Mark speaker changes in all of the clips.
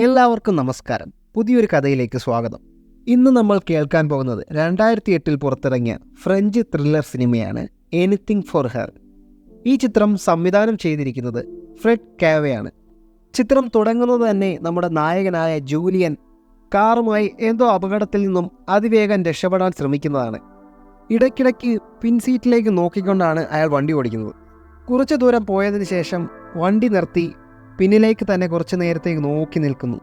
Speaker 1: എല്ലാവർക്കും നമസ്കാരം. പുതിയൊരു കഥയിലേക്ക് സ്വാഗതം. ഇന്ന് നമ്മൾ കേൾക്കാൻ പോകുന്നത് 2008 പുറത്തിറങ്ങിയ ഫ്രഞ്ച് ത്രില്ലർ സിനിമയാണ് എനിത്തിങ് ഫോർ ഹെർ. ഈ ചിത്രം സംവിധാനം ചെയ്തിരിക്കുന്നത് ഫ്രെഡ് കാവെയാണ്. ചിത്രം തുടങ്ങുന്നത് തന്നെ നമ്മുടെ നായകനായ ജൂലിയൻ കാറുമായി എന്തോ അപകടത്തിൽ നിന്നും അതിവേഗം രക്ഷപ്പെടാൻ ശ്രമിക്കുന്നതാണ്. ഇടയ്ക്കിടയ്ക്ക് പിൻസീറ്റിലേക്ക് നോക്കിക്കൊണ്ടാണ് അയാൾ വണ്ടി ഓടിക്കുന്നത്. കുറച്ചു ദൂരം പോയതിന് ശേഷം വണ്ടി നിർത്തി പിന്നിലേക്ക് തന്നെ കുറച്ചു നേരത്തേക്ക് നോക്കി നിൽക്കുന്നു.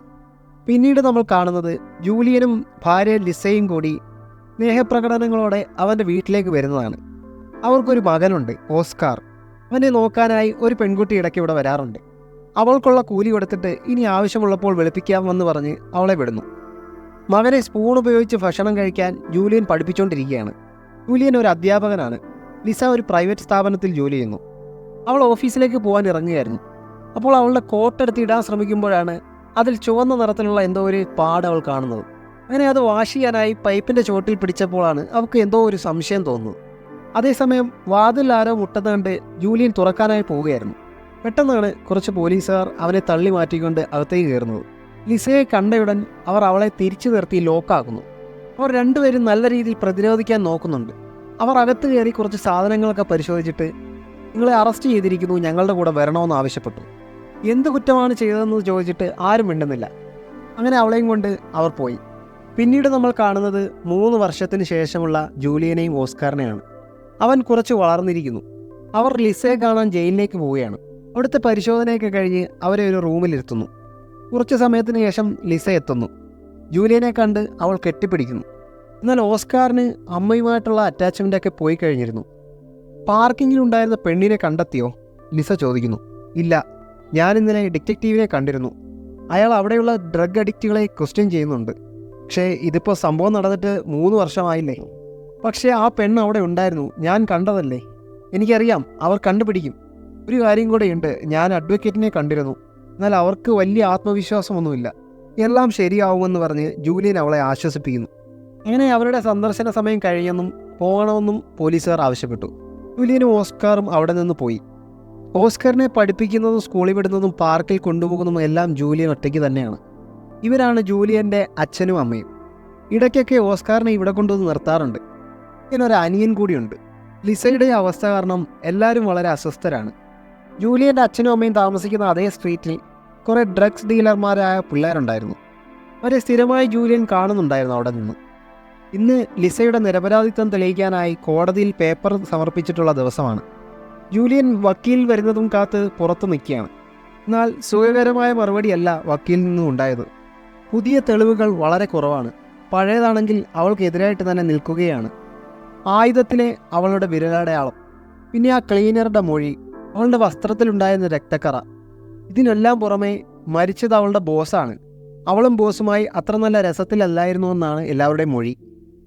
Speaker 1: പിന്നീട് നമ്മൾ കാണുന്നത് ജൂലിയനും ഭാര്യ ലിസയും കൂടി സ്നേഹപ്രകടനങ്ങളോടെ അവൻ്റെ വീട്ടിലേക്ക് വരുന്നതാണ്. അവർക്കൊരു മകനുണ്ട്, ഓസ്കാർ. അവനെ നോക്കാനായി ഒരു പെൺകുട്ടി ഇടയ്ക്ക് ഇവിടെ വരാറുണ്ട്. അവൾക്കുള്ള കൂലി കൊടുത്തിട്ട് ഇനി ആവശ്യമുള്ളപ്പോൾ വെളുപ്പിക്കാമെന്ന് പറഞ്ഞ് അവളെ വിടുന്നു. മകനെ സ്പൂൺ ഉപയോഗിച്ച് ഭക്ഷണം കഴിക്കാൻ ജൂലിയൻ പഠിപ്പിച്ചുകൊണ്ടിരിക്കുകയാണ്. ജൂലിയൻ ഒരു അധ്യാപകനാണ്. ലിസ ഒരു പ്രൈവറ്റ് സ്ഥാപനത്തിൽ ജോലി ചെയ്യുന്നു. അവൾ ഓഫീസിലേക്ക് പോകാൻ ഇറങ്ങുകയായിരുന്നു. അപ്പോൾ അവളുടെ കോട്ടെടുത്ത് ഇടാൻ ശ്രമിക്കുമ്പോഴാണ് അതിൽ ചുവന്ന നിറത്തിലുള്ള എന്തോ ഒരു പാട് അവൾ കാണുന്നത്. അങ്ങനെ അത് വാഷ് ചെയ്യാനായി പൈപ്പിൻ്റെ ചുവട്ടിൽ പിടിച്ചപ്പോഴാണ് അവൾക്ക് എന്തോ ഒരു സംശയം തോന്നുന്നത്. അതേസമയം വാതിൽ ആരോ മുട്ടുന്നത് കണ്ട് ജൂലിയൻ തുറക്കാനായി പോവുകയായിരുന്നു. പെട്ടെന്നാണ് കുറച്ച് പോലീസുകാർ അവനെ തള്ളി മാറ്റിക്കൊണ്ട് അകത്തേക്ക് കയറുന്നത്. ലിസയെ കണ്ടയുടൻ അവർ അവളെ തിരിച്ചു നിർത്തി ലോക്കാക്കുന്നു. അവർ രണ്ടുപേരും നല്ല രീതിയിൽ പ്രതിരോധിക്കാൻ നോക്കുന്നുണ്ട്. അവർ അകത്ത് കയറി കുറച്ച് സാധനങ്ങളൊക്കെ പരിശോധിച്ചിട്ട് നിങ്ങളെ അറസ്റ്റ് ചെയ്തിരിക്കുന്നു, ഞങ്ങളുടെ കൂടെ വരണമെന്ന് ആവശ്യപ്പെട്ടു. എന്ത് കുറ്റമാണ് ചെയ്തതെന്ന് ചോദിച്ചിട്ട് ആരും മിണ്ടുന്നില്ല. അങ്ങനെ അവളെയും കൊണ്ട് അവർ പോയി. പിന്നീട് നമ്മൾ കാണുന്നത് 3 വർഷത്തിന് ശേഷമുള്ള ജൂലിയനെയും ഓസ്കാറിനെയാണ്. അവൻ കുറച്ച് വളർന്നിരിക്കുന്നു. അവർ ലിസയെ കാണാൻ ജയിലിലേക്ക് പോവുകയാണ്. അവിടുത്തെ പരിശോധനയൊക്കെ കഴിഞ്ഞ് അവരെ ഒരു റൂമിലിരുത്തുന്നു. കുറച്ച് സമയത്തിന് ശേഷം ലിസ എത്തുന്നു. ജൂലിയനെ കണ്ട് അവൾ കെട്ടിപ്പിടിക്കുന്നു. എന്നാൽ ഓസ്കാറിന് അമ്മയുമായിട്ടുള്ള അറ്റാച്ച്മെൻ്റൊക്കെ പോയി കഴിഞ്ഞിരുന്നു. പാർക്കിങ്ങിലുണ്ടായിരുന്ന പെണ്ണിനെ കണ്ടെത്തിയോ? ലിസ ചോദിക്കുന്നു. ഇല്ല, ഞാൻ ഇന്നലെ ഡിറ്റക്റ്റീവിനെ കണ്ടിരുന്നു. അയാൾ അവിടെയുള്ള ഡ്രഗ് അഡിക്റ്റുകളെ ക്വസ്റ്റ്യൻ ചെയ്യുന്നുണ്ട്. പക്ഷേ ഇതിപ്പോൾ സംഭവം നടന്നിട്ട് 3 വർഷമായില്ലേ. പക്ഷേ ആ പെണ്ണ് അവിടെ ഉണ്ടായിരുന്നു, ഞാൻ കണ്ടതല്ലേ. എനിക്കറിയാം, അവർ കണ്ടുപിടിക്കും. ഒരു കാര്യം കൂടെയുണ്ട്, ഞാൻ അഡ്വക്കേറ്റിനെ കണ്ടിരുന്നു. എന്നാൽ അവർക്ക് വലിയ ആത്മവിശ്വാസമൊന്നുമില്ല. എല്ലാം ശരിയാവുമെന്ന് പറഞ്ഞ് ജൂലിയൻ അവളെ ആശ്വസിപ്പിക്കുന്നു. അങ്ങനെ അവരുടെ സന്ദർശന സമയം കഴിയെന്നും പോകണമെന്നും പോലീസുകാർ ആവശ്യപ്പെട്ടു. ജൂലിയനും ഓസ്കാറും അവിടെ നിന്ന് പോയി. ഓസ്കാറിനെ പഠിപ്പിക്കുന്നതും സ്കൂളിൽ വിടുന്നതും പാർക്കിൽ കൊണ്ടുപോകുന്നതും എല്ലാം ജൂലിയൻ ഒറ്റയ്ക്ക് തന്നെയാണ്. ഇവരാണ് ജൂലിയൻ്റെ അച്ഛനും അമ്മയും. ഇടയ്ക്കൊക്കെ ഓസ്കാറിനെ ഇവിടെ കൊണ്ടുവന്ന് നിർത്താറുണ്ട്. ഇതിനൊരു അനിയൻ കൂടിയുണ്ട്. ലിസയുടെ അവസ്ഥ കാരണം എല്ലാവരും വളരെ അസ്വസ്ഥരാണ്. ജൂലിയൻ്റെ അച്ഛനും അമ്മയും താമസിക്കുന്ന അതേ സ്ട്രീറ്റിൽ കുറേ ഡ്രഗ്സ് ഡീലർമാരായ പിള്ളേരുണ്ടായിരുന്നു. അവരെ സ്ഥിരമായി ജൂലിയൻ കാണുന്നുണ്ടായിരുന്നു അവിടെ നിന്ന്. ഇന്ന് ലിസയുടെ നിരപരാധിത്വം തെളിയിക്കാനായി കോടതിയിൽ പേപ്പർ സമർപ്പിച്ചിട്ടുള്ള ദിവസമാണ്. ജൂലിയൻ വക്കീൽ വരുന്നതും കാത്ത് പുറത്തു നിൽക്കുകയാണ്. എന്നാൽ സുഖകരമായ മറുപടിയല്ല വക്കീലിൽ നിന്നും ഉണ്ടായത്. പുതിയ തെളിവുകൾ വളരെ കുറവാണ്. പഴയതാണെങ്കിൽ അവൾക്കെതിരായിട്ട് തന്നെ നിൽക്കുകയാണ്. ആയുധത്തിലെ അവളുടെ വിരലടയാളം, പിന്നെ ആ ക്ലീനറുടെ മൊഴി, അവളുടെ വസ്ത്രത്തിലുണ്ടായിരുന്ന രക്തക്കറ, ഇതിനെല്ലാം പുറമെ മരിച്ചത് അവളുടെ ബോസാണ്. അവളും ബോസുമായി അത്ര നല്ല രസത്തിലല്ലായിരുന്നു എന്നാണ് എല്ലാവരുടെയും മൊഴി.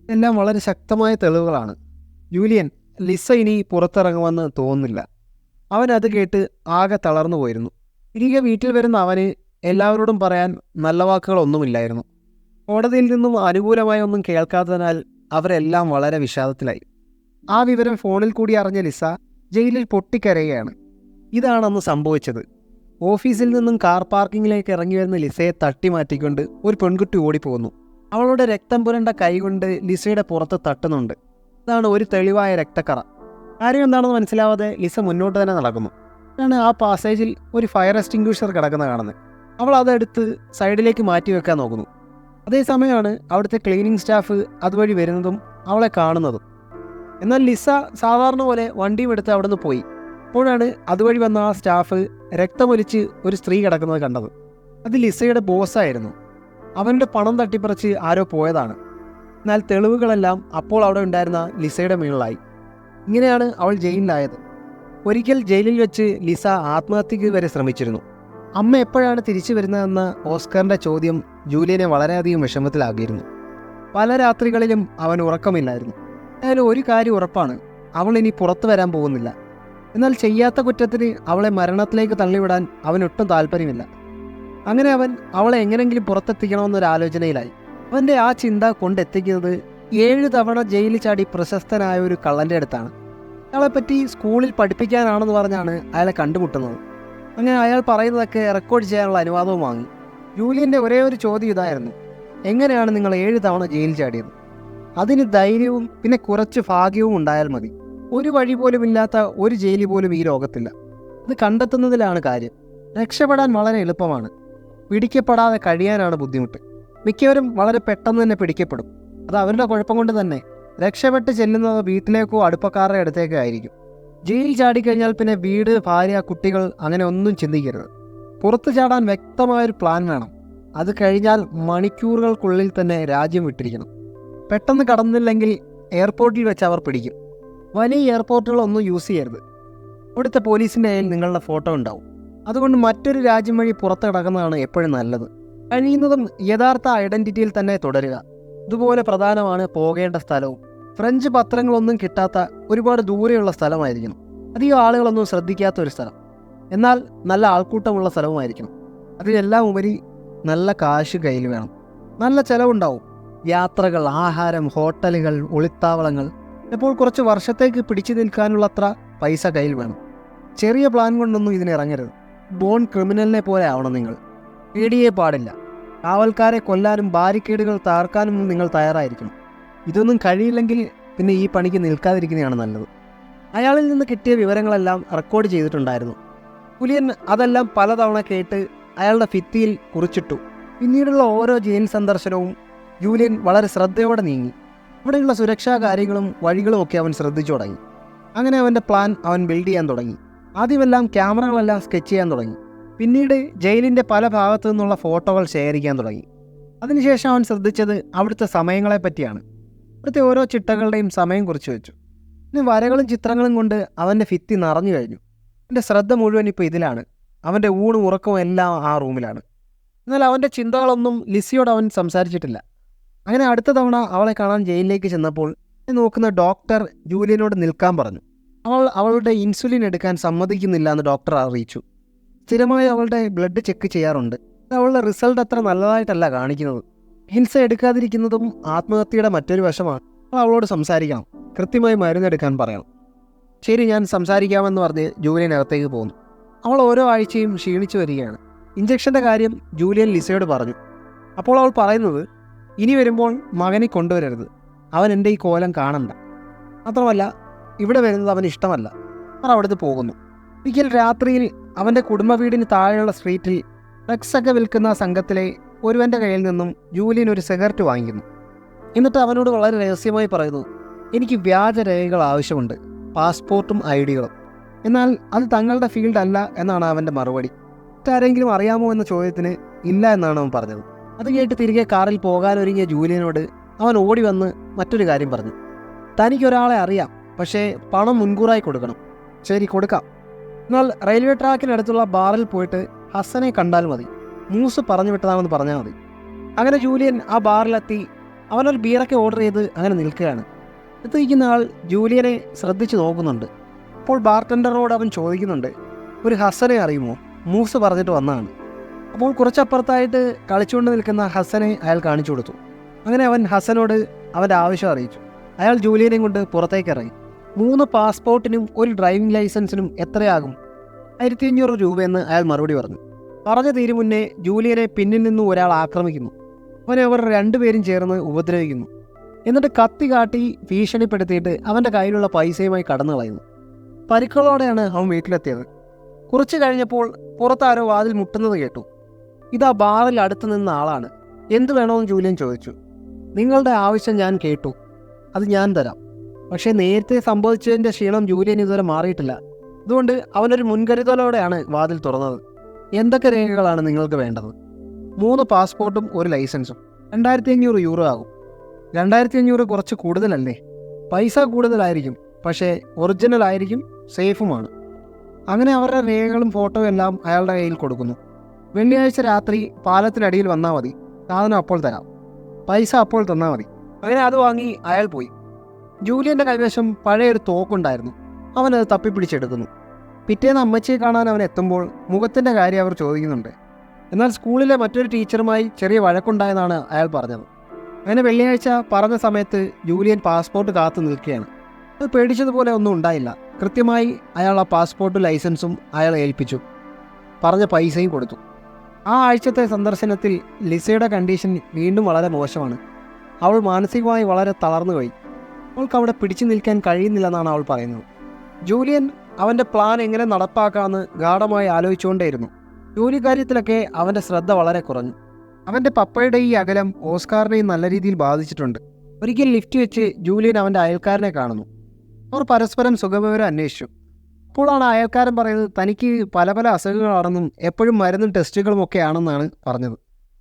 Speaker 1: ഇതെല്ലാം വളരെ ശക്തമായ തെളിവുകളാണ്. ജൂലിയൻ, ലിസ ഇനി പുറത്തിറങ്ങുമെന്ന് തോന്നുന്നില്ല. അവൻ അത് കേട്ട് ആകെ തളർന്നു പോയിരുന്നു. തിരികെ വീട്ടിൽ വരുന്ന അവന് എല്ലാവരോടും പറയാൻ നല്ല വാക്കുകളൊന്നുമില്ലായിരുന്നു. കോടതിയിൽ നിന്നും അനുകൂലമായി ഒന്നും കേൾക്കാത്തതിനാൽ അവരെല്ലാം വളരെ വിഷാദത്തിലായി. ആ വിവരം ഫോണിൽ കൂടി അറിഞ്ഞ ലിസ ജയിലിൽ പൊട്ടിക്കരയുകയാണ്. ഇതാണെന്ന് സംഭവിച്ചത്. ഓഫീസിൽ നിന്നും കാർ പാർക്കിങ്ങിലേക്ക് ഇറങ്ങി വരുന്ന ലിസയെ തട്ടി മാറ്റിക്കൊണ്ട് ഒരു പെൺകുട്ടി ഓടിപ്പോകുന്നു. അവളുടെ രക്തം പുരണ്ട കൈകൊണ്ട് ലിസയുടെ പുറത്ത് തട്ടുന്നുണ്ട്. അതാണ് ഒരു തെളിവായ രക്തക്കറ. കാര്യം എന്താണെന്ന് മനസ്സിലാവാതെ ലിസ മുന്നോട്ട് തന്നെ നടക്കുന്നു. അതാണ് ആ പാസേജിൽ ഒരു ഫയർ എക്സ്റ്റിംഗ്വിഷർ കിടക്കുന്ന കാണുന്നത്. അവൾ അതെടുത്ത് സൈഡിലേക്ക് മാറ്റി വെക്കാൻ നോക്കുന്നു. അതേസമയമാണ് അവിടുത്തെ ക്ലീനിങ് സ്റ്റാഫ് അതുവഴി വരുന്നതും അവളെ കാണുന്നതും. എന്നാൽ ലിസ സാധാരണ പോലെ വണ്ടിയും എടുത്ത് അവിടെ നിന്ന് പോയി. അപ്പോഴാണ് അതുവഴി വന്ന ആ സ്റ്റാഫ് രക്തമൊലിച്ച് ഒരു സ്ത്രീ കിടക്കുന്നത് കണ്ടത്. അത് ലിസയുടെ ബോസായിരുന്നു. അവൻ്റെ പണം തട്ടിപ്പറിച്ച് ആരോ പോയതാണ്. എന്നാൽ തെളിവുകളെല്ലാം അപ്പോൾ അവിടെ ഉണ്ടായിരുന്ന ലിസയുടെ മുകളിലായി. ഇങ്ങനെയാണ് അവൾ ജയിലിലായത്. ഒരിക്കൽ ജയിലിൽ വെച്ച് ലിസ ആത്മഹത്യക്ക് വരെ ശ്രമിച്ചിരുന്നു. അമ്മ എപ്പോഴാണ് തിരിച്ചു വരുന്നതെന്ന ഓസ്കാറിൻ്റെ ചോദ്യം ജൂലിയനെ വളരെയധികം വിഷമത്തിലാക്കിയിരുന്നു. പല രാത്രികളിലും അവൻ ഉറക്കമില്ലായിരുന്നു. എന്തായാലും ഒരു കാര്യം ഉറപ്പാണ്, അവൾ ഇനി പുറത്തു വരാൻ പോകുന്നില്ല. എന്നാൽ ചെയ്യാത്ത കുറ്റത്തിന് അവളെ മരണത്തിലേക്ക് തള്ളിവിടാൻ അവനൊട്ടും താല്പര്യമില്ല. അങ്ങനെ അവൻ അവളെ എങ്ങനെങ്കിലും പുറത്തെത്തിക്കണമെന്നൊരാലോചനയിലായി. അവൻ്റെ ആ ചിന്ത കൊണ്ടെത്തിക്കുന്നത് 7 തവണ ജയിലിൽ ചാടി പ്രശസ്തനായ ഒരു കള്ളൻ്റെ അടുത്താണ്. അയാളെപ്പറ്റി സ്കൂളിൽ പഠിപ്പിക്കാനാണെന്ന് പറഞ്ഞാണ് അയാളെ കണ്ടുമുട്ടുന്നത്. അങ്ങനെ അയാൾ പറയുന്നതൊക്കെ റെക്കോർഡ് ചെയ്യാനുള്ള അനുവാദവും വാങ്ങി. ജൂലിയൻ്റെ ഒരേ ഒരു ചോദ്യം ഇതായിരുന്നു: എങ്ങനെയാണ് നിങ്ങൾ 7 തവണ ജയിൽ ചാടിയത്? അതിന് ധൈര്യവും പിന്നെ കുറച്ച് ഭാഗ്യവും ഉണ്ടായാൽ മതി. ഒരു വഴി പോലും ഇല്ലാത്ത ഒരു ജയില് പോലും ഈ ലോകത്തില്ല. ഇത് കണ്ടെത്തുന്നതിലാണ് കാര്യം. രക്ഷപ്പെടാൻ വളരെ എളുപ്പമാണ്, പിടിക്കപ്പെടാതെ കഴിയാനാണ് ബുദ്ധിമുട്ട്. മിക്കവരും വളരെ പെട്ടെന്ന് തന്നെ പിടിക്കപ്പെടും. അത് അവരുടെ കുഴപ്പം കൊണ്ട് തന്നെ. രക്ഷപ്പെട്ട് ചെല്ലുന്നത് വീട്ടിലേക്കോ അടുപ്പക്കാരുടെ അടുത്തേക്കോ ആയിരിക്കും. ജയിൽ ചാടിക്കഴിഞ്ഞാൽ പിന്നെ വീട്, ഭാര്യ, കുട്ടികൾ അങ്ങനെ ഒന്നും ചിന്തിക്കരുത്. പുറത്തു ചാടാൻ വ്യക്തമായൊരു പ്ലാൻ വേണം. അത് കഴിഞ്ഞാൽ മണിക്കൂറുകൾക്കുള്ളിൽ തന്നെ രാജ്യം വിട്ടിരിക്കണം. പെട്ടെന്ന് കടന്നില്ലെങ്കിൽ എയർപോർട്ടിൽ വെച്ച് അവർ പിടിക്കും. വലിയ എയർപോർട്ടുകളൊന്നും യൂസ് ചെയ്യരുത്. ഇവിടുത്തെ പോലീസിൻ്റെ കയ്യിൽ നിങ്ങളുടെ ഫോട്ടോ ഉണ്ടാവും. അതുകൊണ്ട് മറ്റൊരു രാജ്യം വഴി പുറത്ത് കിടക്കുന്നതാണ് എപ്പോഴും നല്ലത്. കഴിയുന്നതും യഥാർത്ഥ ഐഡൻറ്റിറ്റിയിൽ തന്നെ തുടരുക. ഇതുപോലെ പ്രധാനമാണ് പോകേണ്ട സ്ഥലവും. ഫ്രഞ്ച് പത്രങ്ങളൊന്നും കിട്ടാത്ത ഒരുപാട് ദൂരെയുള്ള സ്ഥലമായിരിക്കണം. അധികം ആളുകളൊന്നും ശ്രദ്ധിക്കാത്ത ഒരു സ്ഥലം, എന്നാൽ നല്ല ആൾക്കൂട്ടമുള്ള സ്ഥലവുമായിരിക്കണം. അതിനെല്ലാം ഉപരി നല്ല കാശ് കയ്യിൽ വേണം. നല്ല ചിലവുണ്ടാവും. യാത്രകൾ, ആഹാരം, ഹോട്ടലുകൾ, ഒളിത്താവളങ്ങൾ. ഇപ്പോൾ കുറച്ച് വർഷത്തേക്ക് പിടിച്ചു നിൽക്കാനുള്ള അത്ര പൈസ കയ്യിൽ വേണം. ചെറിയ പ്ലാൻ കൊണ്ടൊന്നും ഇതിനിറങ്ങരുത്. ബോൺ ക്രിമിനലിനെ പോലെ ആവണം നിങ്ങൾ. പേടിയേ പാടില്ല. കാവൽക്കാരെ കൊല്ലാനും ബാരിക്കേഡുകൾ തകർക്കാനും നിങ്ങൾ തയ്യാറായിരിക്കണം. ഇതൊന്നും കഴിയില്ലെങ്കിൽ പിന്നെ ഈ പണിക്ക് നിൽക്കാതിരിക്കുന്നതാണ് നല്ലത്. അയാളിൽ നിന്ന് കിട്ടിയ വിവരങ്ങളെല്ലാം റെക്കോർഡ് ചെയ്തിട്ടുണ്ടായിരുന്നു. കുലിയൻ അതെല്ലാം പലതവണ കേട്ട് അയാളുടെ ഭിത്തിയിൽ കുറിച്ചിട്ടു. പിന്നീടുള്ള ഓരോ ജയിൽ സന്ദർശനവും ജൂലിയൻ വളരെ ശ്രദ്ധയോടെ നീങ്ങി. അവിടെയുള്ള സുരക്ഷാ കാര്യങ്ങളും വഴികളും ഒക്കെ അവൻ ശ്രദ്ധിച്ചു തുടങ്ങി. അങ്ങനെ അവൻ്റെ പ്ലാൻ അവൻ ബിൽഡ് ചെയ്യാൻ തുടങ്ങി. ആദ്യമെല്ലാം ക്യാമറകളെല്ലാം സ്കെച്ച് ചെയ്യാൻ തുടങ്ങി. പിന്നീട് ജയിലിൻ്റെ പല ഭാഗത്തു നിന്നുള്ള ഫോട്ടോകൾ ശേഖരിക്കാൻ തുടങ്ങി. അതിനുശേഷം അവൻ ശ്രദ്ധിച്ചത് അവിടുത്തെ സമയങ്ങളെ പറ്റിയാണ്. ഇവിടുത്തെ ഓരോ ചിട്ടകളുടെയും സമയം കുറിച്ച് വെച്ചു. പിന്നെ വരകളും ചിത്രങ്ങളും കൊണ്ട് അവൻ്റെ ഭിത്തി നിറഞ്ഞു കഴിഞ്ഞു. അവൻ്റെ ശ്രദ്ധ മുഴുവൻ ഇപ്പോൾ ഇതിലാണ്. അവൻ്റെ ഊണും ഉറക്കവും എല്ലാം ആ റൂമിലാണ്. എന്നാൽ അവൻ്റെ ചിന്തകളൊന്നും ലിസിയോട് അവൻ സംസാരിച്ചിട്ടില്ല. അങ്ങനെ അടുത്ത തവണ അവളെ കാണാൻ ജയിലിലേക്ക് ചെന്നപ്പോൾ നോക്കുന്ന ഡോക്ടർ ജൂലിയനോട് നിൽക്കാൻ പറഞ്ഞു. അവളുടെ ഇൻസുലിൻ എടുക്കാൻ സമ്മതിക്കുന്നില്ല എന്ന് ഡോക്ടർ അറിയിച്ചു. സ്ഥിരമായി അവളുടെ ബ്ലഡ് ചെക്ക് ചെയ്യാറുണ്ട്. അവളുടെ റിസൾട്ട് അത്ര നല്ലതായിട്ടല്ല കാണിക്കുന്നത്. ഹിംസ എടുക്കാതിരിക്കുന്നതും ആത്മഹത്യയുടെ മറ്റൊരു വശമാണ്. അവളോട് സംസാരിക്കണം, കൃത്യമായി മരുന്നെടുക്കാൻ പറയണം. ശരി, ഞാൻ സംസാരിക്കാമെന്ന് പറഞ്ഞ് ജൂലിയൻ അകത്തേക്ക് പോകുന്നു. അവൾ ഓരോ ആഴ്ചയും ക്ഷീണിച്ചു വരികയാണ്. ഇഞ്ചക്ഷൻ്റെ കാര്യം ജൂലിയൻ ലിസയോട് പറഞ്ഞു. അപ്പോൾ അവൾ പറയുന്നത്, ഇനി വരുമ്പോൾ മകനെ കൊണ്ടുവരരുത്, അവൻ എൻ്റെ ഈ കോലം കാണണ്ട. മാത്രമല്ല ഇവിടെ വരുന്നത് അവന് ഇഷ്ടമല്ല. അവർ അവിടുന്ന് പോകുന്നു. ഒരിക്കൽ രാത്രിയിൽ അവൻ്റെ കുടുംബ വീടിന് താഴെയുള്ള സ്ട്രീറ്റിൽ ഡ്രഗ്സൊക്കെ വിൽക്കുന്ന സംഘത്തിലെ ഒരുവൻ്റെ കയ്യിൽ നിന്നും ജൂലിയൻ ഒരു സിഗരറ്റ് വാങ്ങിക്കുന്നു. എന്നിട്ട് അവനോട് വളരെ രഹസ്യമായി പറയുന്നു, എനിക്ക് വ്യാജ രേഖകൾ ആവശ്യമുണ്ട്, പാസ്പോർട്ടും ഐഡികളും. എന്നാൽ അത് തങ്ങളുടെ ഫീൽഡ് അല്ല എന്നാണ് അവൻ്റെ മറുപടി. മറ്റാരെങ്കിലും അറിയാമോ എന്ന ചോദ്യത്തിന് ഇല്ല എന്നാണ് അവൻ പറഞ്ഞത്. അത് കേട്ട് തിരികെ കാറിൽ പോകാനൊരുങ്ങിയ ജൂലിയനോട് അവൻ ഓടി വന്ന് മറ്റൊരു കാര്യം പറഞ്ഞു. തനിക്കൊരാളെ അറിയാം, പക്ഷേ പണം മുൻകൂറായി കൊടുക്കണം. ശരി, കൊടുക്കാം. എന്നാൽ റെയിൽവേ ട്രാക്കിനടുത്തുള്ള ബാറിൽ പോയിട്ട് ഹസനെ കണ്ടാൽ മതി, മൂസ് പറഞ്ഞു വിട്ടതാണെന്ന് പറഞ്ഞാൽ മതി. അങ്ങനെ ജൂലിയൻ ആ ബാറിലെത്തി. അവനൊരു ബീറൊക്കെ ഓർഡർ ചെയ്ത് അങ്ങനെ നിൽക്കുകയാണ്. എത്തിയിരിക്കുന്ന ആൾ ജൂലിയനെ ശ്രദ്ധിച്ച് നോക്കുന്നുണ്ട്. അപ്പോൾ ബാർട്ടൻഡറോട് അവൻ ചോദിക്കുന്നുണ്ട്, ഒരു ഹസനെ അറിയുമോ? മൂസ് പറഞ്ഞിട്ട് വന്നതാണ്. അപ്പോൾ കുറച്ചപ്പുറത്തായിട്ട് കളിച്ചുകൊണ്ട് നിൽക്കുന്ന ഹസനെ അയാൾ കാണിച്ചു കൊടുത്തു. അങ്ങനെ അവൻ ഹസനോട് അവൻ്റെ ആവശ്യം അറിയിച്ചു. അയാൾ ജൂലിയനെയും കൊണ്ട് പുറത്തേക്ക് ഇറങ്ങി. 3 പാസ്പോർട്ടിനും ഒരു ഡ്രൈവിംഗ് ലൈസൻസിനും എത്രയാകും? 1500 രൂപയെന്ന് അയാൾ മറുപടി പറഞ്ഞു. പറഞ്ഞു തീരും മുന്നേ ജൂലിയനെ പിന്നിൽ നിന്നും ഒരാൾ ആക്രമിക്കുന്നു. അവനെ അവർ രണ്ടുപേരും ചേർന്ന് ഉപദ്രവിക്കുന്നു. എന്നിട്ട് കത്തി കാട്ടി ഭീഷണിപ്പെടുത്തിയിട്ട് അവൻ്റെ കയ്യിലുള്ള പൈസയുമായി കടന്നു കളയുന്നു. പരിക്കുകളോടെയാണ് അവൻ വീട്ടിലെത്തിയത്. കുറച്ച് കഴിഞ്ഞപ്പോൾ പുറത്താരോ വാതിൽ മുട്ടുന്നത് കേട്ടു. ഇതാ ബാറിൽ അടുത്ത് നിന്ന ആളാണ്. എന്ത് വേണമെന്ന് ജൂലിയൻ ചോദിച്ചു. നിങ്ങളുടെ ആവശ്യം ഞാൻ കേട്ടു, അത് ഞാൻ തരാം. പക്ഷേ നേരത്തെ സംഭവിച്ചതിൻ്റെ ക്ഷീണം ജൂലിയൻ ഇതുവരെ മാറിയിട്ടില്ല. അതുകൊണ്ട് അവനൊരു മുൻകരുതലോടെയാണ് വാതിൽ തുറന്നത്. എന്തൊക്കെ രേഖകളാണ് നിങ്ങൾക്ക് വേണ്ടത്? 3 പാസ്പോർട്ടും ഒരു ലൈസൻസും. 2500 യൂറോ ആകും. 2500 കുറച്ച് കൂടുതലല്ലേ? പൈസ കൂടുതലായിരിക്കും, പക്ഷേ ഒറിജിനൽ ആയിരിക്കും, സേഫുമാണ്. അങ്ങനെ അവരുടെ രേഖകളും ഫോട്ടോയും എല്ലാം അയാളുടെ കയ്യിൽ കൊടുക്കുന്നു. വെള്ളിയാഴ്ച രാത്രി പാലത്തിനടിയിൽ വന്നാൽ മതി, സാധനം അപ്പോൾ തരാം, പൈസ അപ്പോൾ തന്നാൽ മതി. അങ്ങനെ അത് വാങ്ങി അയാൾ പോയി. ജൂലിയൻ്റെ കൈവശം പഴയൊരു തോക്കുണ്ടായിരുന്നു. അവനത് തപ്പിപ്പിടിച്ചെടുക്കുന്നു. പിറ്റേന്ന് അമ്മച്ചിയെ കാണാൻ അവൻ എത്തുമ്പോൾ മുഖത്തിൻ്റെ കാര്യം അവർ ചോദിക്കുന്നുണ്ട്. എന്നാൽ സ്കൂളിലെ മറ്റൊരു ടീച്ചറുമായി ചെറിയ വഴക്കുണ്ടായെന്നാണ് അയാൾ പറഞ്ഞത്. അങ്ങനെ വെള്ളിയാഴ്ച പറഞ്ഞ സമയത്ത് ജൂലിയൻ പാസ്പോർട്ട് കാത്തു നിൽക്കുകയാണ്. അത് പേടിച്ചതുപോലെ ഒന്നും ഉണ്ടായില്ല. കൃത്യമായി അയാൾ ആ പാസ്പോർട്ടും ലൈസൻസും അയാൾ ഏൽപ്പിച്ചു. പറഞ്ഞ പൈസയും കൊടുത്തു. ആ ആഴ്ചത്തെ സന്ദർശനത്തിൽ ലിസയുടെ കണ്ടീഷൻ വീണ്ടും വളരെ മോശമാണ്. അവൾ മാനസികമായി വളരെ തളർന്നുപോയി. അവൾക്ക് അവിടെ പിടിച്ചു നിൽക്കാൻ കഴിയുന്നില്ലെന്നാണ് അവൾ പറയുന്നത്. ജൂലിയൻ അവൻ്റെ പ്ലാൻ എങ്ങനെ നടപ്പാക്കാമെന്ന് ഗാഢമായി ആലോചിച്ചുകൊണ്ടേയിരുന്നു. ജോലി കാര്യത്തിലൊക്കെ അവൻ്റെ ശ്രദ്ധ വളരെ കുറഞ്ഞു. അവൻ്റെ പപ്പയുടെ ഈ അകലം ഓസ്കാറിനെയും നല്ല രീതിയിൽ ബാധിച്ചിട്ടുണ്ട്. ഒരിക്കൽ ലിഫ്റ്റ് വെച്ച് ജൂലിയൻ അവൻ്റെ അയൽക്കാരനെ കാണുന്നു. അവർ പരസ്പരം സുഖവിവരം അന്വേഷിച്ചു. അപ്പോഴാണ് അയൽക്കാരൻ പറയുന്നത് തനിക്ക് പല പല അസുഖങ്ങളാണെന്നും എപ്പോഴും മരുന്നും ടെസ്റ്റുകളും ഒക്കെ ആണെന്നാണ് പറഞ്ഞത്.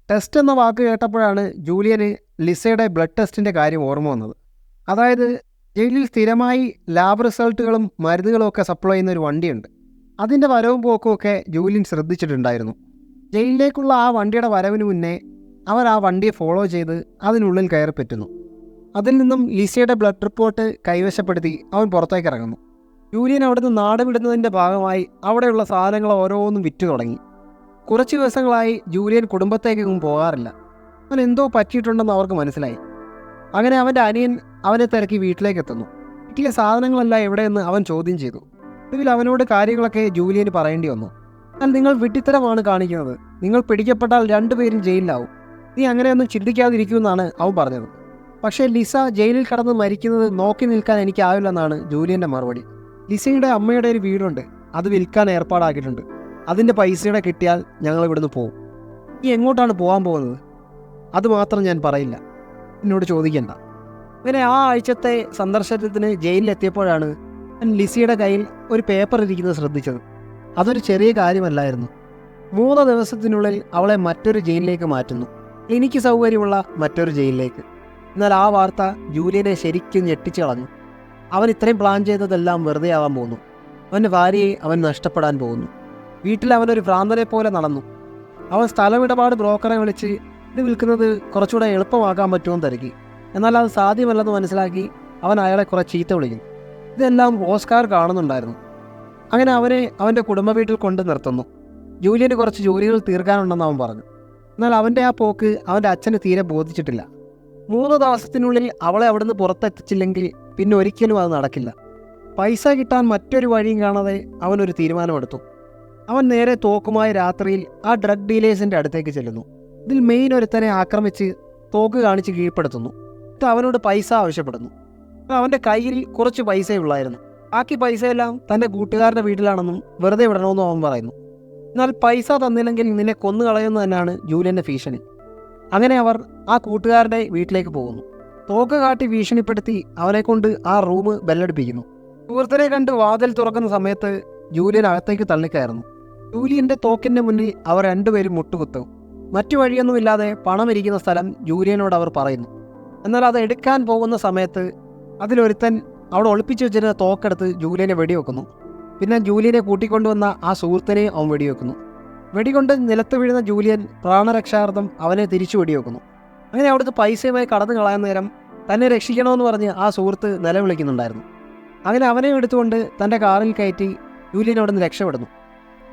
Speaker 1: ടെസ്റ്റ് എന്ന വാക്ക് കേട്ടപ്പോഴാണ് ജൂലിയന് ലിസയുടെ ബ്ലഡ് ടെസ്റ്റിൻ്റെ കാര്യം ഓർമ്മ വന്നത്. അതായത് ജയിലിൽ സ്ഥിരമായി ലാബ് റിസൾട്ടുകളും മരുന്നുകളും ഒക്കെ സപ്ലൈ ചെയ്യുന്ന ഒരു വണ്ടിയുണ്ട്. അതിൻ്റെ വരവും പോക്കും ഒക്കെ ജൂലിയൻ ശ്രദ്ധിച്ചിട്ടുണ്ടായിരുന്നു. ജയിലിലേക്കുള്ള ആ വണ്ടിയുടെ വരവിന് മുന്നേ അവർ ആ വണ്ടിയെ ഫോളോ ചെയ്ത് അതിനുള്ളിൽ കയറി പറ്റുന്നു. അതിൽ നിന്നും ലിസയുടെ ബ്ലഡ് റിപ്പോർട്ട് കൈവശപ്പെടുത്തി അവൻ പുറത്തേക്ക് ഇറങ്ങുന്നു. ജൂലിയൻ അവിടുന്ന് നാട് വിടുന്നതിൻ്റെ ഭാഗമായി അവിടെയുള്ള സാധനങ്ങൾ ഓരോന്നും വിറ്റു തുടങ്ങി. കുറച്ച് ദിവസങ്ങളായി ജൂലിയൻ കുടുംബത്തേക്കൊന്നും പോകാറില്ല. അവൻ എന്തോ പറ്റിയിട്ടുണ്ടെന്ന് അവർക്ക് മനസ്സിലായി. അങ്ങനെ അവൻ്റെ അനിയൻ അവനെ തിരക്കി വീട്ടിലേക്ക് എത്തുന്നു. വീട്ടിലെ സാധനങ്ങളെല്ലാം എവിടെയെന്ന് അവൻ ചോദ്യം ചെയ്തു. ഇതിൽ അവനോട് കാര്യങ്ങളൊക്കെ ജൂലിയന് പറയേണ്ടി വന്നു. എന്നാൽ നിങ്ങൾ വിഡ്ഢിത്തരമാണ് കാണിക്കുന്നത്. നിങ്ങൾ പിടിക്കപ്പെട്ടാൽ രണ്ടുപേരും ജയിലിലാവും. നീ അങ്ങനെയൊന്നും ചിന്തിക്കാതിരിക്കുമെന്നാണ് അവൻ പറഞ്ഞത്. പക്ഷേ ലിസ ജയിലിൽ കടന്ന് മരിക്കുന്നത് നോക്കി നിൽക്കാൻ എനിക്കാവില്ലെന്നാണ് ജൂലിയൻ്റെ മറുപടി. ലിസയുടെ അമ്മയുടെ ഒരു വീടുണ്ട്, അത് വിൽക്കാൻ ഏർപ്പാടാക്കിയിട്ടുണ്ട്. അതിൻ്റെ പൈസയുടെ കിട്ടിയാൽ ഞങ്ങൾ ഇവിടുന്ന് പോകും. നീ എങ്ങോട്ടാണ് പോകാൻ പോകുന്നത്? അതുമാത്രം ഞാൻ പറയില്ല, എന്നോട് ചോദിക്കണ്ട. അങ്ങനെ ആ ആഴ്ചത്തെ സന്ദർശനത്തിന് ജയിലിലെത്തിയപ്പോഴാണ് ഞാൻ ലിസിയുടെ കയ്യിൽ ഒരു പേപ്പർ ഇരിക്കുന്നത് ശ്രദ്ധിച്ചത്. അതൊരു ചെറിയ കാര്യമല്ലായിരുന്നു. 3 ദിവസത്തിനുള്ളിൽ അവളെ മറ്റൊരു ജയിലിലേക്ക് മാറ്റുന്നു, എനിക്ക് സൗകര്യമുള്ള മറ്റൊരു ജയിലിലേക്ക്. എന്നാൽ ആ വാർത്ത ജൂലിയനെ ശരിക്കും ഞെട്ടിച്ചു കളഞ്ഞു. അവൻ ഇത്രയും പ്ലാൻ ചെയ്തതെല്ലാം വെറുതെ ആവാൻ പോകുന്നു. അവൻ്റെ ഭാര്യയെ അവൻ നഷ്ടപ്പെടാൻ പോകുന്നു. വീട്ടിൽ അവനൊരു ഭ്രാന്തനെ പോലെ നടന്നു. അവൻ സ്ഥലമിടപാട് ബ്രോക്കറെ വിളിച്ച് ഇത് വിൽക്കുന്നത് കുറച്ചുകൂടെ എളുപ്പമാക്കാൻ പറ്റുമെന്ന് തിരക്കി. എന്നാൽ അത് സാധ്യമല്ലെന്ന് മനസ്സിലാക്കി അവൻ അയാളെ കുറേ ചീത്ത വിളിക്കുന്നു. ഇതെല്ലാം ഓസ്കാർ കാണുന്നുണ്ടായിരുന്നു. അങ്ങനെ അവനെ അവൻ്റെ കുടുംബ വീട്ടിൽ കൊണ്ട് നിർത്തുന്നു. ജൂലിയന് കുറച്ച് ജോലികൾ തീർക്കാനുണ്ടെന്ന് അവൻ പറഞ്ഞു. എന്നാൽ അവൻ്റെ ആ പോക്ക് അവൻ്റെ അച്ഛന് തീരെ ബോധിച്ചിട്ടില്ല. 3 ദിവസത്തിനുള്ളിൽ അവളെ അവിടുന്ന് പുറത്തെത്തിച്ചില്ലെങ്കിൽ പിന്നെ ഒരിക്കലും അത് നടക്കില്ല. പൈസ കിട്ടാൻ മറ്റൊരു വഴിയും കാണാതെ അവനൊരു തീരുമാനമെടുത്തു. അവൻ നേരെ തോക്കുമായി രാത്രിയിൽ ആ ഡ്രഗ് ഡീലേഴ്സിൻ്റെ അടുത്തേക്ക് ചെല്ലുന്നു. ഇതിൽ മെയിൻ ഒരുത്തനെ ആക്രമിച്ച് തോക്ക് കാണിച്ച് കീഴ്പ്പെടുത്തുന്നു. എന്നിട്ട് അവനോട് പൈസ ആവശ്യപ്പെടുന്നു. അവൻ്റെ കയ്യിൽ കുറച്ച് പൈസയുള്ളായിരുന്നു. ബാക്കി പൈസയെല്ലാം തൻ്റെ കൂട്ടുകാരുടെ വീട്ടിലാണെന്നും വെറുതെ വിടണമെന്നും അവൻ പറയുന്നു. എന്നാൽ പൈസ തന്നില്ലെങ്കിൽ നിന്നെ കൊന്നുകളയുന്നു തന്നെയാണ് ജൂലിയൻ്റെ ഭീഷണി. അങ്ങനെ അവർ ആ കൂട്ടുകാരുടെ വീട്ടിലേക്ക് പോകുന്നു. തോക്ക് കാട്ടി ഭീഷണിപ്പെടുത്തി അവനെക്കൊണ്ട് ആ റൂം ബെല്ലടിപ്പിക്കുന്നു. സുഹൃത്തിനെ കണ്ട് വാതിൽ തുറക്കുന്ന സമയത്ത് ജൂലിയൻ അകത്തേക്ക് തള്ളിക്കയറുന്നു. ജൂലിയൻ്റെ തോക്കിൻ്റെ മുന്നിൽ അവർ രണ്ടുപേരും മുട്ടുകുത്തും. മറ്റു വഴിയൊന്നുമില്ലാതെ പണം ഇരിക്കുന്ന സ്ഥലം ജൂലിയനോട് അവർ പറയുന്നു. എന്നാൽ അത് എടുക്കാൻ പോകുന്ന സമയത്ത് അതിലൊരുത്തൻ അവിടെ ഒളിപ്പിച്ചു വെച്ചിരുന്ന തോക്കെടുത്ത് ജൂലിയനെ വെടിവെക്കുന്നു. പിന്നെ ജൂലിയനെ കൂട്ടിക്കൊണ്ടുവന്ന ആ സുഹൃത്തിനെ അവൻ വെടിവെക്കുന്നു. വെടികൊണ്ട് നിലത്ത് വീഴുന്ന ജൂലിയൻ പ്രാണരക്ഷാർത്ഥം അവനെ തിരിച്ചു വെടിവെക്കുന്നു. അങ്ങനെ അവിടുത്തെ പൈസയുമായി കടന്നു കളയാൻ നേരം തന്നെ രക്ഷിക്കണമെന്ന് പറഞ്ഞ് ആ സുഹൃത്ത് നിലവിളിക്കുന്നുണ്ടായിരുന്നു. അങ്ങനെ അവനെ എടുത്തുകൊണ്ട് തൻ്റെ കാറിൽ കയറ്റി ജൂലിയൻ അവിടെ നിന്ന് രക്ഷപ്പെടുന്നു.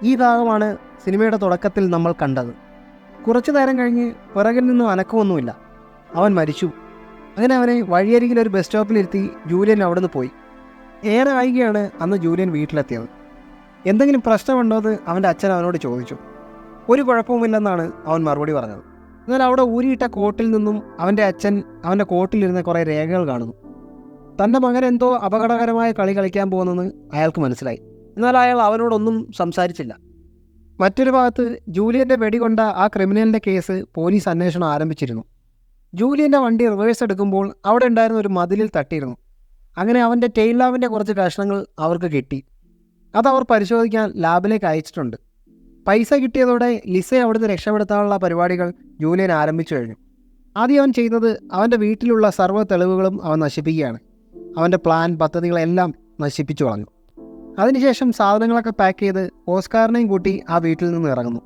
Speaker 1: ഈ ഭാഗമാണ് സിനിമയുടെ തുടക്കത്തിൽ നമ്മൾ കണ്ടത്. കുറച്ചു നേരം കഴിഞ്ഞ് പിറകിൽ നിന്നും അനക്കമൊന്നുമില്ല. അവൻ മരിച്ചു. അങ്ങനെ അവനെ വഴിയരികിൽ ഒരു ബസ് സ്റ്റോപ്പിലിരുത്തി ജൂലിയൻ അവിടെ നിന്ന് പോയി. ഏറെ വൈകിയാണ് അന്ന് ജൂലിയൻ വീട്ടിലെത്തിയത്. എന്തെങ്കിലും പ്രശ്നമുണ്ടോ എന്ന് അവൻ്റെ അച്ഛൻ അവനോട് ചോദിച്ചു. ഒരു കുഴപ്പവുമില്ലെന്നാണ് അവൻ മറുപടി പറഞ്ഞത്. എന്നാൽ അവിടെ ഊരിയിട്ട കോട്ടിൽ നിന്നും അവൻ്റെ അച്ഛൻ അവൻ്റെ കോട്ടിലിരുന്ന കുറേ രേഖകൾ കാണുന്നു. തൻ്റെ മകൻ എന്തോ അപകടകരമായ കളി കളിക്കാൻ പോകുന്നെന്ന് അയാൾക്ക് മനസ്സിലായി. എന്നാൽ അയാൾ അവനോടൊന്നും സംസാരിച്ചില്ല. മറ്റൊരു ഭാഗത്ത് ജൂലിയൻ്റെ വെടികൊണ്ട ആ ക്രിമിനലിൻ്റെ കേസ് പോലീസ് അന്വേഷണം ആരംഭിച്ചിരുന്നു. ജൂലിയൻ്റെ വണ്ടി റിവേഴ്സ് എടുക്കുമ്പോൾ അവിടെ ഉണ്ടായിരുന്ന ഒരു മതിലിൽ തട്ടിയിരുന്നു. അങ്ങനെ അവൻ്റെ ടെയിൽ ലാബിൻ്റെ കുറച്ച് കഷ്ണങ്ങൾ അവർക്ക് കിട്ടി. അതവർ പരിശോധിക്കാൻ ലാബിലേക്ക് അയച്ചിട്ടുണ്ട്. പൈസ കിട്ടിയതോടെ ലിസയെ അവിടുന്ന് രക്ഷപ്പെടുത്താനുള്ള പരിപാടികൾ ജൂലിയൻ ആരംഭിച്ചു കഴിഞ്ഞു. ആദ്യം അവൻ ചെയ്തത് അവൻ്റെ വീട്ടിലുള്ള സർവ്വ തെളിവുകളും അവൻ നശിപ്പിക്കുകയാണ്. അവൻ്റെ പ്ലാൻ പദ്ധതികളെല്ലാം നശിപ്പിച്ചു കളഞ്ഞു. അതിനുശേഷം സാധനങ്ങളൊക്കെ പാക്ക് ചെയ്ത് ഓസ്കാറിനെയും കൂട്ടി ആ വീട്ടിൽ നിന്ന് ഇറങ്ങുന്നു.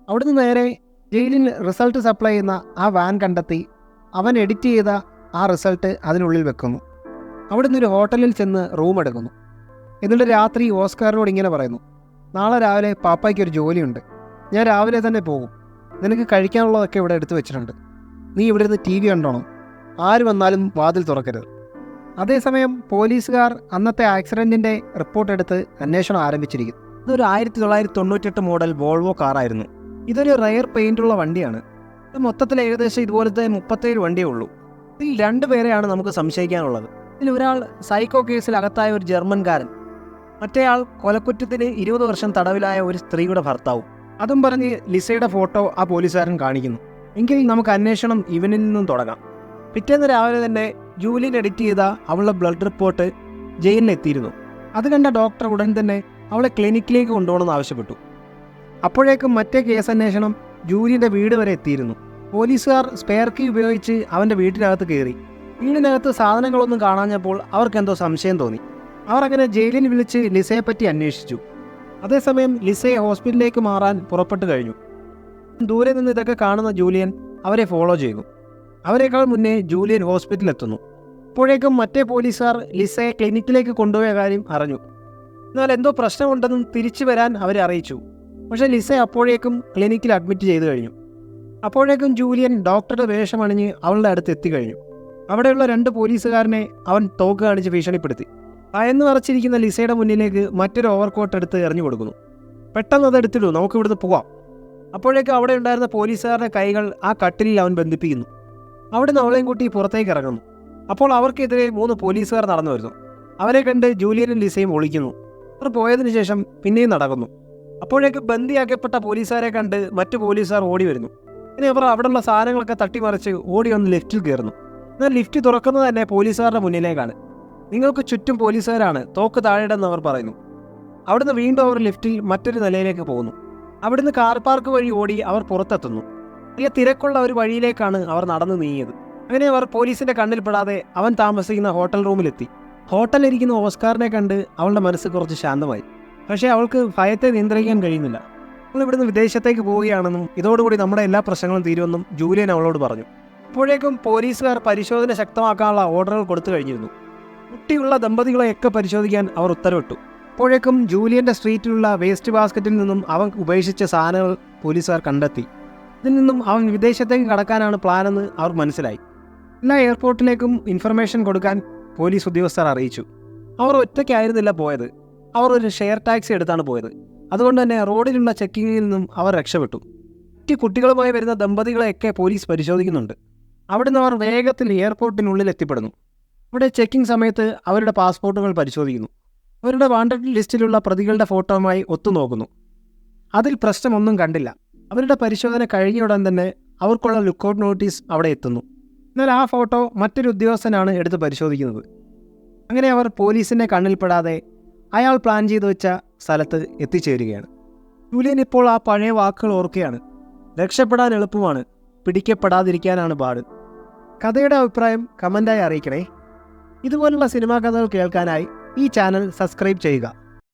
Speaker 1: അവിടുന്ന് നേരെ ജയിലിൽ റിസൾട്ട് സപ്ലൈ ചെയ്യുന്ന ആ വാൻ കണ്ടെത്തി അവൻ എഡിറ്റ് ചെയ്ത ആ റിസൾട്ട് അതിനുള്ളിൽ വെക്കുന്നു. അവിടുന്ന് ഒരു ഹോട്ടലിൽ ചെന്ന് റൂം എടുക്കുന്നു. എന്നിട്ട് രാത്രി ഓസ്കാറിനോട് ഇങ്ങനെ പറയുന്നു, നാളെ രാവിലെ പാപ്പായ്ക്കൊരു ജോലിയുണ്ട്, ഞാൻ രാവിലെ തന്നെ പോകും. നിനക്ക് കഴിക്കാനുള്ളതൊക്കെ ഇവിടെ എടുത്തു വെച്ചിട്ടുണ്ട്. നീ ഇവിടെ നിന്ന് TV കണ്ടോണം. ആര് വന്നാലും വാതിൽ തുറക്കരുത്. അതേസമയം പോലീസുകാർ അന്നത്തെ ആക്സിഡൻറ്റിൻ്റെ റിപ്പോർട്ട് എടുത്ത് അന്വേഷണം ആരംഭിച്ചിരിക്കുന്നു. ഇതൊരു 1998 മോഡൽ വോൾവോ കാറായിരുന്നു. ഇതൊരു റയർ പെയിൻ്റുള്ള വണ്ടിയാണ്. ഇത് മൊത്തത്തിൽ ഏകദേശം ഇതുപോലത്തെ 37 വണ്ടിയേ ഉള്ളൂ. ഇതിൽ 2 പേരെയാണ് നമുക്ക് സംശയിക്കാനുള്ളത്. ഇതിൽ ഒരാൾ സൈക്കോ കേസിൽ അകത്തായ ഒരു ജർമ്മൻകാരൻ, മറ്റേയാൾ കൊലക്കുറ്റത്തിന് 20 വർഷം തടവിലായ ഒരു സ്ത്രീയുടെ ഭർത്താവും. അതും പറഞ്ഞ് ലിസയുടെ ഫോട്ടോ ആ പോലീസുകാരൻ കാണിക്കുന്നു. എങ്കിൽ നമുക്ക് അന്വേഷണം ഇവനിൽ നിന്നും തുടങ്ങാം. പിറ്റേന്ന് രാവിലെ തന്നെ ജൂലിയൻ എഡിറ്റ് ചെയ്ത അവളുടെ ബ്ലഡ് റിപ്പോർട്ട് ജയിലിലെത്തിയിരുന്നു. അത് കണ്ട ഡോക്ടർ ഉടൻ തന്നെ അവളെ ക്ലിനിക്കിലേക്ക് കൊണ്ടുപോകണമെന്ന് ആവശ്യപ്പെട്ടു. അപ്പോഴേക്കും മറ്റേ കേസ് അന്വേഷണം ജൂലിയൻ്റെ വീട് വരെ എത്തിയിരുന്നു. പോലീസുകാർ സ്പെയർ കീ ഉപയോഗിച്ച് അവൻ്റെ വീട്ടിനകത്ത് കയറി. വീടിനകത്ത് സാധനങ്ങളൊന്നും കാണാഞ്ഞപ്പോൾ അവർക്കെന്തോ സംശയം തോന്നി. അവർ അങ്ങനെ ജയിലിൽ വിളിച്ച് ലിസയെപ്പറ്റി അന്വേഷിച്ചു. അതേസമയം ലിസയെ ഹോസ്പിറ്റലിലേക്ക് മാറാൻ പുറപ്പെട്ടു കഴിഞ്ഞു. ദൂരെ നിന്ന് ഇതൊക്കെ കാണുന്ന ജൂലിയൻ അവരെ ഫോളോ ചെയ്തു. അവരെക്കാൾ മുന്നേ ജൂലിയൻ ഹോസ്പിറ്റലിലെത്തുന്നു. അപ്പോഴേക്കും മറ്റേ പോലീസുകാർ ലിസയെ ക്ലിനിക്കിലേക്ക് കൊണ്ടുപോയ കാര്യം അറിഞ്ഞു. എന്നാൽ എന്തോ പ്രശ്നമുണ്ടെന്നും തിരിച്ചു വരാൻ അവരെ അറിയിച്ചു. പക്ഷേ ലിസ അപ്പോഴേക്കും ക്ലിനിക്കിൽ അഡ്മിറ്റ് ചെയ്തു കഴിഞ്ഞു. അപ്പോഴേക്കും ജൂലിയൻ ഡോക്ടറുടെ വേഷമണിഞ്ഞ് അവളുടെ അടുത്ത് എത്തിക്കഴിഞ്ഞു. അവിടെയുള്ള 2 പോലീസുകാരനെ അവൻ തോക്ക് കാണിച്ച് ഭീഷണിപ്പെടുത്തി. ഭയന്ന് വറച്ചിരിക്കുന്ന ലിസയുടെ മുന്നിലേക്ക് മറ്റൊരു ഓവർകോട്ട് എടുത്ത് എറിഞ്ഞു കൊടുക്കുന്നു. പെട്ടെന്ന് അത് എടുത്തിടൂ, നമുക്ക് ഇവിടുന്ന് പോവാം. അപ്പോഴേക്കും അവിടെ ഉണ്ടായിരുന്ന പോലീസുകാരുടെ കൈകൾ ആ കട്ടിലിൽ അവൻ ബന്ധിപ്പിക്കുന്നു. അവിടുന്ന് അവളെയും കൂട്ടി പുറത്തേക്ക് ഇറങ്ങുന്നു. അപ്പോൾ അവർക്കെതിരെ 3 പോലീസുകാർ നടന്നു വരുന്നു. അവരെ കണ്ട് ജൂലിയനും ലിസയും ഒളിക്കുന്നു. അവർ പോയതിനു ശേഷം പിന്നെയും നടക്കുന്നു. അപ്പോഴേക്ക് ബന്ദിയാക്കപ്പെട്ട പോലീസുകാരെ കണ്ട് മറ്റു പോലീസുകാർ ഓടി വരുന്നു. പിന്നെ അവർ അവിടെയുള്ള സാധനങ്ങളൊക്കെ തട്ടിമറിച്ച് ഓടി വന്ന് ലിഫ്റ്റിൽ കയറുന്നു. എന്നാൽ ലിഫ്റ്റ് തുറക്കുന്നത് തന്നെ പോലീസുകാരുടെ മുന്നിലേക്കാണ്. നിങ്ങൾക്ക് ചുറ്റും പോലീസുകാരാണ്, തോക്ക് താഴെയിടെന്ന് അവർ പറയുന്നു. അവിടുന്ന് വീണ്ടും അവർ ലിഫ്റ്റിൽ മറ്റൊരു നിലയിലേക്ക് പോകുന്നു. അവിടുന്ന് കാർ പാർക്ക് വഴി ഓടി അവർ പുറത്തെത്തുന്നു. വലിയ തിരക്കുള്ള ഒരു വഴിയിലേക്കാണ് അവർ നടന്നു നീങ്ങിയത്. അങ്ങനെ അവർ പോലീസിന്റെ കണ്ണിൽപ്പെടാതെ അവൻ താമസിക്കുന്ന ഹോട്ടൽ റൂമിലെത്തി. ഹോട്ടലിരിക്കുന്ന ഓസ്കാറിനെ കണ്ട് അവളുടെ മനസ്സ് കുറച്ച് ശാന്തമായി. പക്ഷേ അവൾക്ക് ഭയത്തെ നിയന്ത്രിക്കാൻ കഴിയുന്നില്ല. നമ്മൾ ഇവിടുന്ന് വിദേശത്തേക്ക് പോവുകയാണെന്നും ഇതോടുകൂടി നമ്മുടെ എല്ലാ പ്രശ്നങ്ങളും തീരുമെന്നും ജൂലിയൻ അവളോട് പറഞ്ഞു. അപ്പോഴേക്കും പോലീസുകാർ പരിശോധന ശക്തമാക്കാനുള്ള ഓർഡറുകൾ കൊടുത്തു കഴിഞ്ഞിരുന്നു. കുട്ടിയുള്ള ദമ്പതികളെയൊക്കെ പരിശോധിക്കാൻ അവർ ഉത്തരവിട്ടു. അപ്പോഴേക്കും ജൂലിയൻ്റെ സ്ട്രീറ്റിലുള്ള വേസ്റ്റ് ബാസ്ക്കറ്റിൽ നിന്നും അവൻ ഉപേക്ഷിച്ച സാധനങ്ങൾ പോലീസുകാർ കണ്ടെത്തി. ഇതിൽ നിന്നും അവൻ വിദേശത്തേക്ക് കടക്കാനാണ് പ്ലാനെന്ന് അവർ മനസ്സിലായി. എല്ലാ എയർപോർട്ടിലേക്കും ഇൻഫർമേഷൻ കൊടുക്കാൻ പോലീസ് ഉദ്യോഗസ്ഥർ അറിയിച്ചു. അവർ ഒറ്റയ്ക്കായിരുന്നില്ല പോയത്, അവർ ഒരു ഷെയർ ടാക്സി എടുത്താണ് പോയത്. അതുകൊണ്ട് തന്നെ റോഡിലുള്ള ചെക്കിങ്ങിൽ നിന്നും അവർ രക്ഷപ്പെട്ടു. മറ്റ് കുട്ടികളുമായി വരുന്ന ദമ്പതികളെയൊക്കെ പോലീസ് പരിശോധിക്കുന്നുണ്ട്. അവിടുന്ന് അവർ വേഗത്തിൽ എയർപോർട്ടിനുള്ളിൽ എത്തിപ്പെടുന്നു. അവിടെ ചെക്കിംഗ് സമയത്ത് അവരുടെ പാസ്പോർട്ടുകൾ പരിശോധിക്കുന്നു. അവരുടെ വാണ്ടഡ് ലിസ്റ്റിലുള്ള പ്രതികളുടെ ഫോട്ടോയുമായി ഒത്തുനോക്കുന്നു. അതിൽ പ്രശ്നമൊന്നും കണ്ടില്ല. അവരുടെ പരിശോധന കഴിഞ്ഞ ഉടൻ തന്നെ അവർക്കുള്ള ലുക്കൗട്ട് നോട്ടീസ് അവിടെ എത്തുന്നു. എന്നാൽ ആ ഫോട്ടോ മറ്റൊരു ഉദ്യോഗസ്ഥനാണ് എടുത്ത് പരിശോധിക്കുന്നത്. അങ്ങനെ അവർ പോലീസിൻ്റെ കണ്ണിൽപ്പെടാതെ അയാൾ പ്ലാൻ ചെയ്തു വെച്ച സ്ഥലത്ത് എത്തിച്ചേരുകയാണ്. ജൂലിയൻ ഇപ്പോൾ ആ പഴയ വാക്കുകൾ ഓർക്കുകയാണ്. രക്ഷപ്പെടാൻ എളുപ്പമാണ്, പിടിക്കപ്പെടാതിരിക്കാനാണ് പാട്. കഥയുടെ അഭിപ്രായം കമൻ്റായി അറിയിക്കണേ. ഇതുപോലുള്ള സിനിമാ കഥകൾ കേൾക്കാനായി ഈ ചാനൽ സബ്സ്ക്രൈബ് ചെയ്യുക.